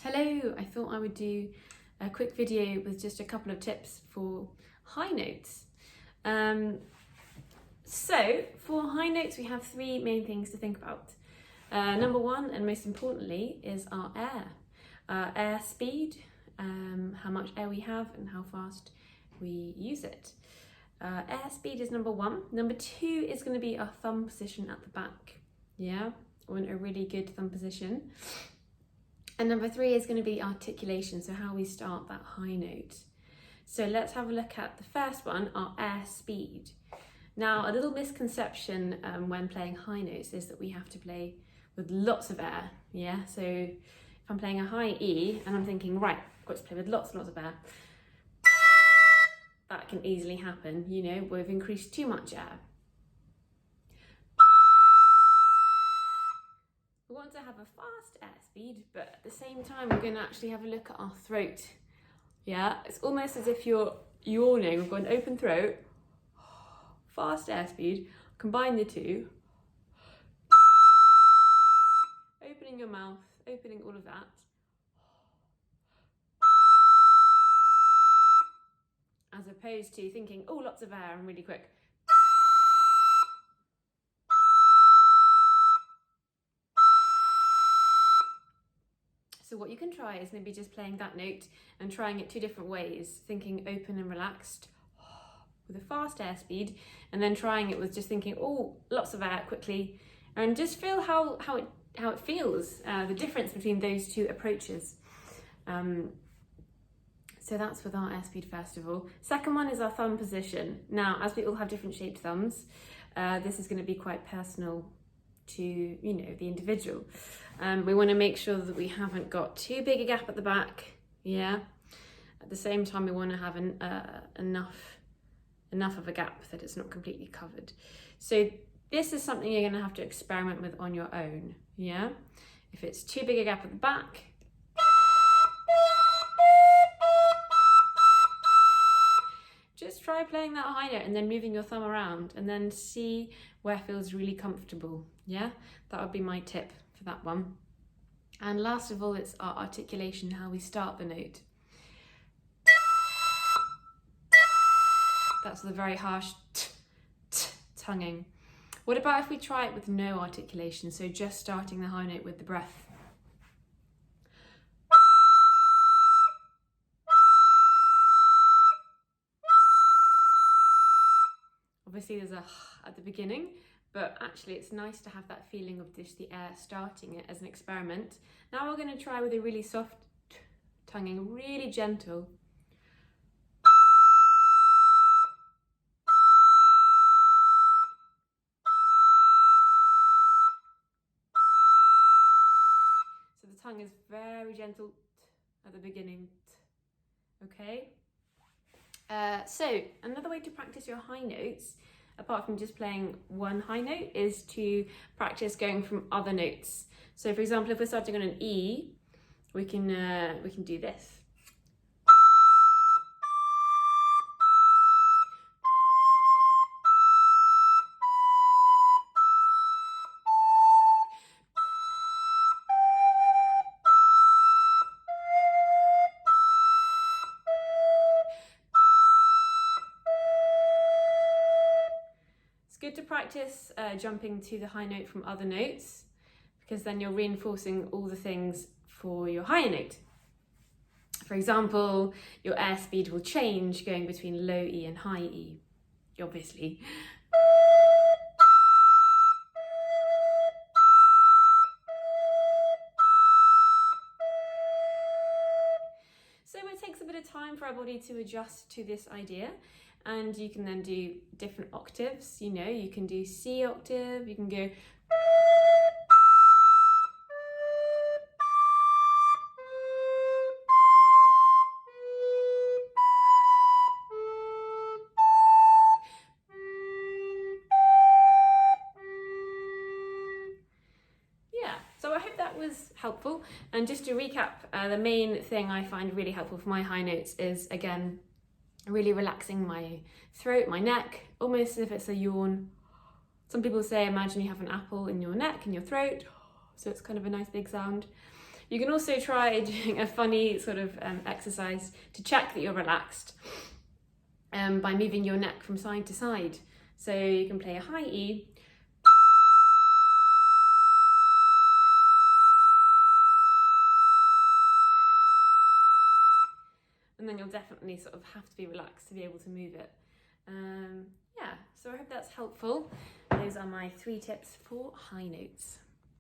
Hello, I thought I would do a quick video with just a couple of tips for high notes. So for high notes, we have three main things to think about. Number one, and most importantly, is our air speed, how much air we have and how fast we use it. Air speed is number one. Number two is going to be our thumb position at the back. Yeah, we want a really good thumb position. And number three is going to be articulation, so how we start that high note. So let's have a look at the first one, our air speed. Now, a little misconception when playing high notes is that we have to play with lots of air, yeah? So if I'm playing a high E and I'm thinking, right, I've got to play with lots and lots of air, that can easily happen, you know, we've increased too much air. We want to have a fast air speed, but at the same time, we're going to actually have a look at our throat. Yeah, it's almost as if you're yawning. We've got an open throat, fast air speed, combine the two, opening your mouth, opening all of that. As opposed to thinking, oh, lots of air and really quick. So what you can try is maybe just playing that note and trying it two different ways, thinking open and relaxed with a fast air speed, and then trying it with just thinking, oh, lots of air quickly, and just feel how it feels, the difference between those two approaches. So that's with our air speed first of all. Second one is our thumb position. Now, as we all have different shaped thumbs, this is going to be quite personal to, you know, the individual. We want to make sure that we haven't got too big a gap at the back, yeah. At the same time, we want to have enough of a gap that it's not completely covered. So this is something you're going to have to experiment with on your own, yeah. If it's too big a gap at the back, just try playing that high note and then moving your thumb around and then see where it feels really comfortable. Yeah, that would be my tip for that one. And last of all, it's our articulation, how we start the note. That's the very harsh tonguing. What about if we try it with no articulation, so just starting the high note with the breath? Obviously there's a at the beginning, but actually it's nice to have that feeling of just the air starting it as an experiment. Now we're going to try with a really soft tonguing, really gentle. So the tongue is very gentle at the beginning, okay? So another way to practice your high notes, apart from just playing one high note, is to practice going from other notes. So for example, if we're starting on an E, we can do this. It's good to practice jumping to the high note from other notes, because then you're reinforcing all the things for your higher note. For example, your air speed will change going between low E and high E, obviously. So it takes a bit of time for our body to adjust to this idea, and you can then do different octaves. You know, you can do C octave, you can go. So I hope that was helpful. And just to recap, the main thing I find really helpful for my high notes is, again, really relaxing my throat, my neck, almost as if it's a yawn. Some people say, imagine you have an apple in your neck, in your throat, so it's kind of a nice big sound. You can also try doing a funny sort of exercise to check that you're relaxed by moving your neck from side to side. So you can play a high E, and then you'll definitely sort of have to be relaxed to be able to move it. Yeah, so I hope that's helpful. Those are my 3 tips for high notes.